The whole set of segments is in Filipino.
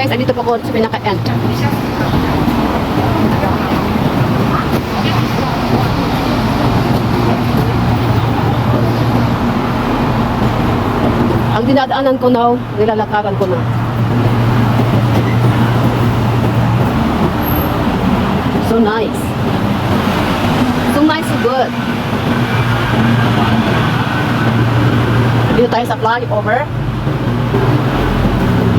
guys, andito po ako sa pinaka-end. Ang dinadaanan ko now, nilalakaran ko na. So nice. So nice, so good. Dito tayo sa flyover.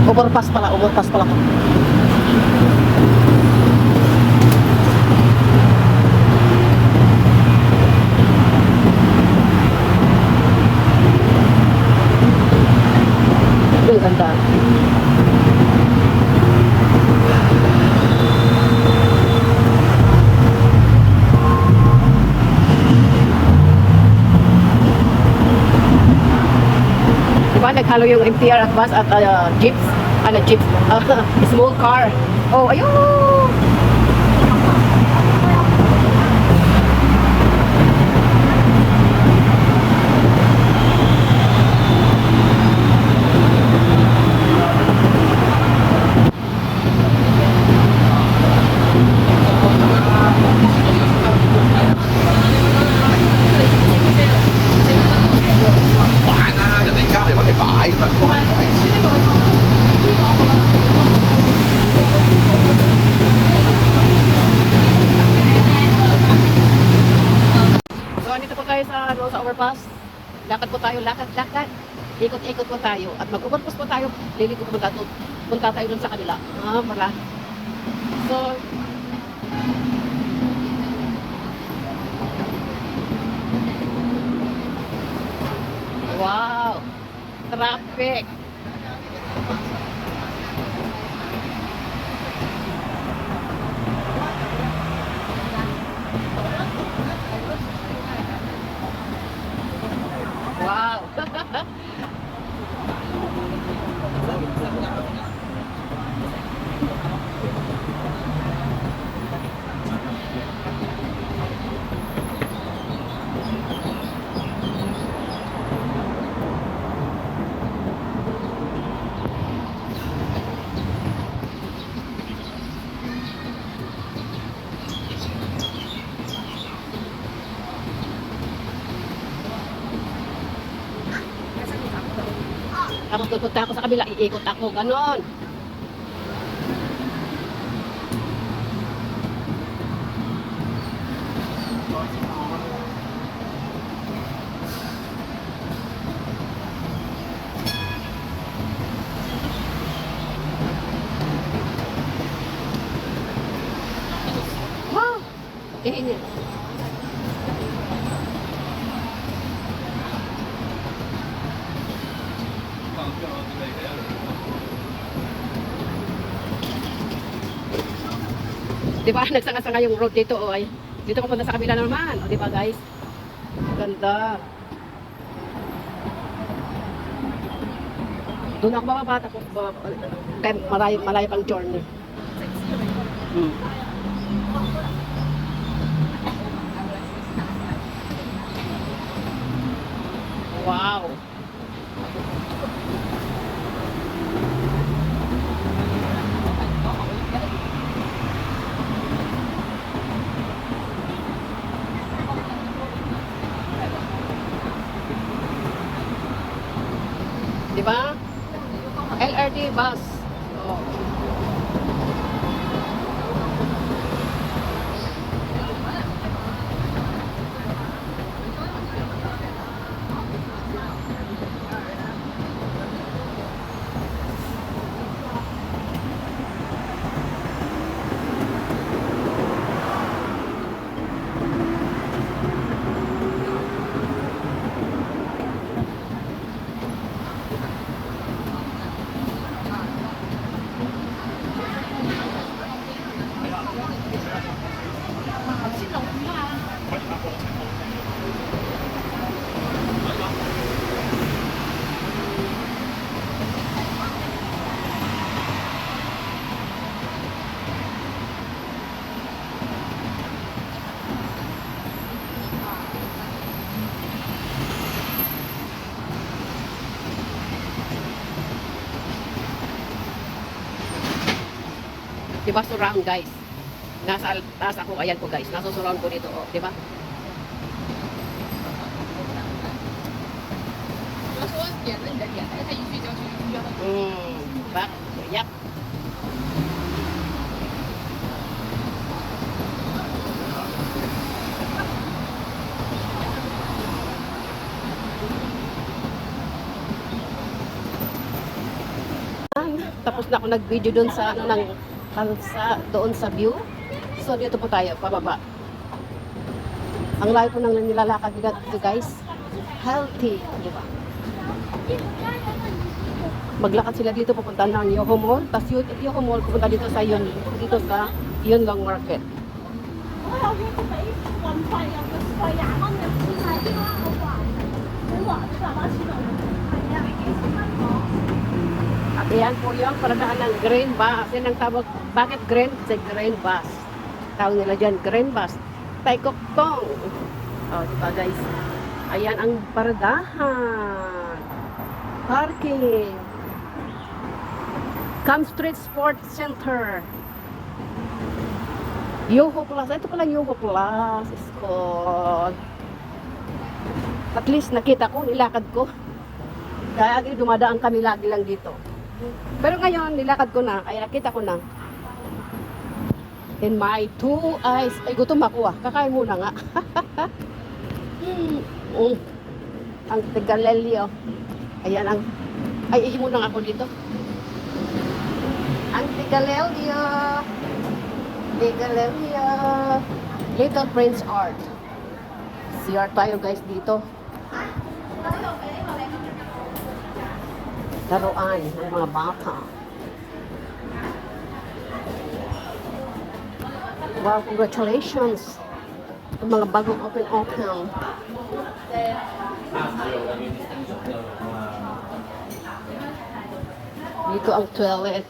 Overpass pala ko. Ang ganda. Diba naghalo yung MTR at bus at jeeps? Jeeps? Small car. Oh, ayun! Sa overpass, lakad po tayo, lakad. Ikot-ikot po tayo. At mag-overpass po tayo, liliko po punta tayo dun sa kanila. Pala. So, wow! Traffic! Wow! Tapos pupunta ako sa kabila, iikot ako, ganon. Wow! Kainin. Diba, nagsanga-sanga yung road dito, oh, ay. Dito ko punta sa kabila naman, o, diba, guys? Ganda. Doon ako bababa, tapos malayo pang journey. Wow! Diba? LRT bus. Oh. Diba, surround guys. Nasa taas ako, ayan po guys. Nasa surround ko dito, oh, diba? Bak, yap. Tapos na ako nag-video doon sa ano ng doon sa view. So dito po tayo pababa. Ang layo po nang nilalakad dito guys. Healthy, di ba? Maglakad sila dito papunta ng Yoho Mall. Tapos Yoho Mall pupunta dito sa Yonlong Market. At yan po yung paradaan ng green bus. Yan ang tawag. Bakit green? Kasi green bus. Tawag nila dyan, green bus. Taikoktong. O, diba guys? Ayan ang paradahan. Parking. Cam Street Sports Center. Yoho Plaza. Ito pala Yoho Plaza. Iskon. At least nakita ko, nilakad ko. Kaya dumadaan kami lagi lang dito. Pero ngayon, nilakad ko na. Kaya nakita ko na. In my two eyes. Ay, gutom ako ah. Kakain muna nga. Ang Tigalelio. Ayan ang... Ay, ihi muna ako dito. Ang Tigalelio. Tigalelio. Little Prince Art. CR tayo guys dito. Laruan ng mga bata. Wow, congratulations. Ang mga bagong open. Dito ang toilet.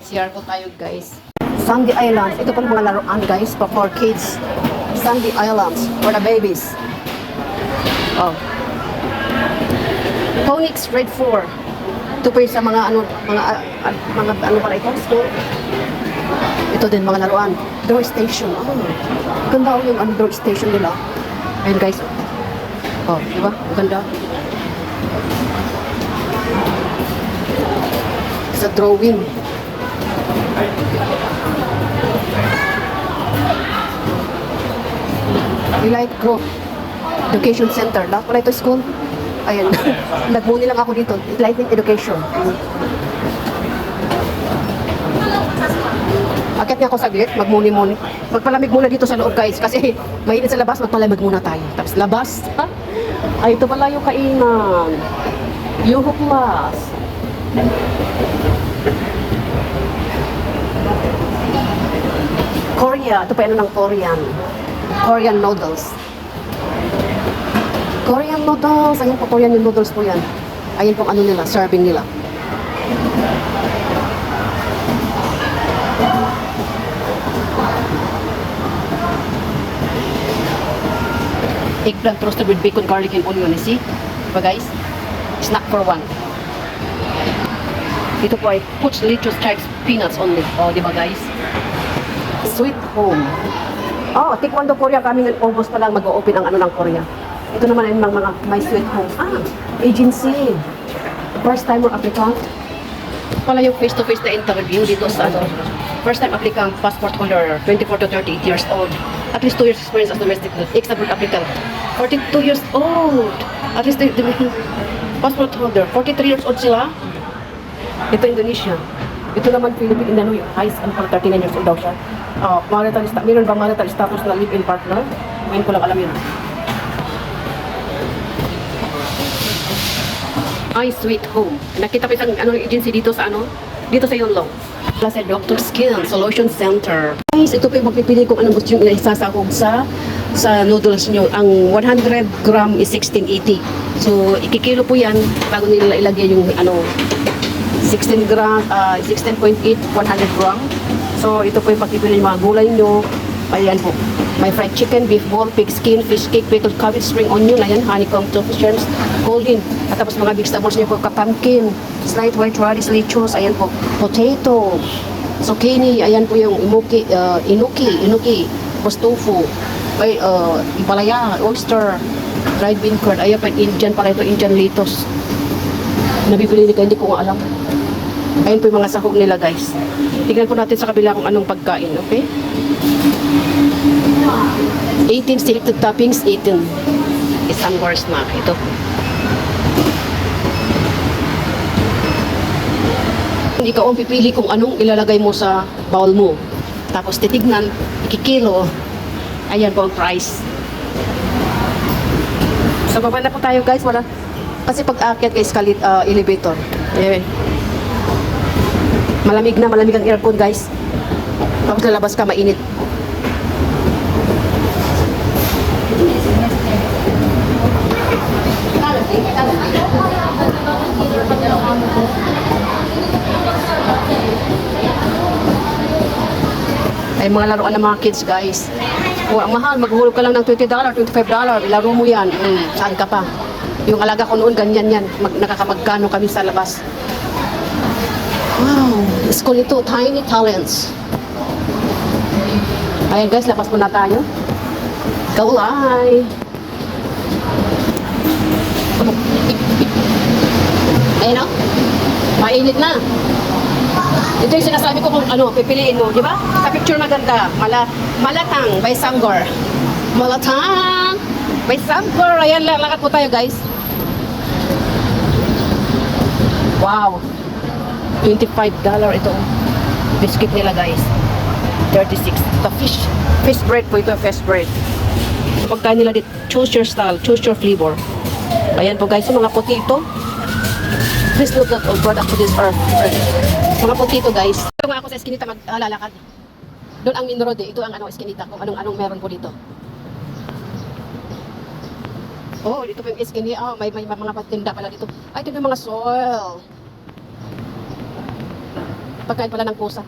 CR po tayo guys. Sandy Islands. Ito po mga laruan guys for kids. Sandy Islands for the babies. Oh. Phoenix Grade 4. Ito po yung sa mga ano pala ito, school. Ito din mga laruan. Door station. Oh, ganda yung door station nila. Ayun guys. Oh, diba? Ganda. Sa drawing. Delight Grove Education Center. Lahat pala ito school. Ayan. Nagmuni lang ako dito. Lightning Education. Akit niya ako saglit. Magmuni-muni. Magpalamig muna dito sa loob guys. Kasi mainit sa labas. Magpalamig muna tayo. Tapos labas. Ha? Ay, ito pala yung kainan. Yoho Plus. Korea. Ito pa yan ng Korean. Korean noodles. Korean noodles. Ayan po, Korean noodles po yan. Ayan po ano nila, serving nila. Eggplant roasted with bacon, garlic, and onion. You see? Diba guys? Snack for one. Dito po ay puts little stripes peanuts only. Oh, diba guys? Sweet home. Oh, Taekwondo Korea kami ng August pa lang mag-open ang ano ng Korea. Ito naman ay mga my sweet home. Agency. First timer applicant. Pala yung face-to-face na interview dito sa ano. First time applicant, passport holder, 24 to 38 years old. At least 2 years experience as domestic expert applicant. 42 years old. At least the passport holder, 43 years old sila. Ito Indonesia. Ito naman Philippine Inano, high school, 39 years old daw siya. Meron bang marital status na live-in partner? Ngayon ko lang alam yun. Ay, sweet home. Nakita ko isang agency dito sa dito sa Yonlong. Plus Dr. Skin Solution Center. Guys, ito po yung magpipili kung anong gusto nyo isasahog sa noodles nyo. Ang 100 gram is 1680. So, ikikilo po yan bago nila ilagay yung 16 gram, 16.8, 100 gram. So, ito po yung pagpipili yung mga gulay nyo. Ayan po. May fried chicken, beef ball, pig skin, fish cake, pickled cabbage, spring onion, ayan, honeycomb, tofu shells, golden. At tapos mga vegetables nyo po, pumpkin, sliced white radish, lettuce, ayan po, potato, zucchini, ayan po yung inuki, tofu, ay, impalaya, oyster, dried bean curd, ayan pa, Indian pala ito, Indian lettuce. Nabibili nila, hindi ko nga alam. Ayan po yung mga sahog nila, guys. Tignan po natin sa kabila kung anong pagkain, okay? 18 selected toppings, 18. Isang course na, ito. Ikaw ang pipili kung anong ilalagay mo sa bowl mo. Tapos titignan, ikikilo. Ayan po ang price. So baba na po tayo, guys. Wala. Kasi pag aakyat kay elevator. Eh, malamig ang aircon, guys. Tapos lalabas ka, mainit. Ay mga laruan ng mga kids, guys. O, ang mahal, maghulog ka lang ng $20, $25. Laro mo yan. Saan ka pa? Yung alaga ko noon, ganyan yan. Nakakamagkano kami sa labas. Wow. School ito, Tiny Talents. Ayan, guys, labas muna tayo. Kaulay. Ayan o. Mainit na. Ito yung sinasabi ko kung ano, pipiliin mo, di ba? Sa picture maganda. Malatang by Sangor. Malatang by Sangor. Ayan, lakad po tayo, guys. Wow. $25 ito. Biscuit nila, guys. 36. Ito, fish bread po ito, fish bread. Pagkain nila dito, choose your style, choose your flavor. Ayan po, guys, yung mga potato. Please look at all product to this earth. Mga potato, guys. Ito nga ako sa Eskinita maglalakad. Doon ang main road eh. Ito ang Eskinita. Kung anong meron po dito. Oh, dito po yung Eskinita. Oh, may mga patinda pala dito. Ay, ito yung mga soil. Pagkain pala ng pusa.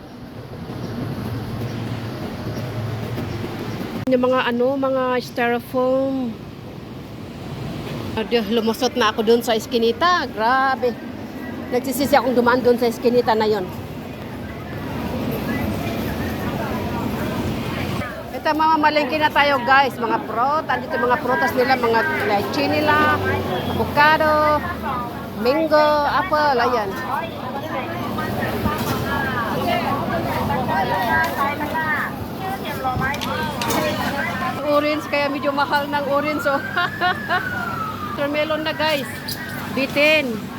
Yung mga styrofoam. Lumusot na ako doon sa Eskinita. Grabe. Nagsisisi akong dumaan doon sa Eskinita na yon. Ito, mamamalengke na tayo, guys. Mga andito mga prutas nila, mga lychee nila, avocado, mango, apple, ayan. Orange, kaya medyo mahal ng orange, oh. Watermelon na, guys. Bitin.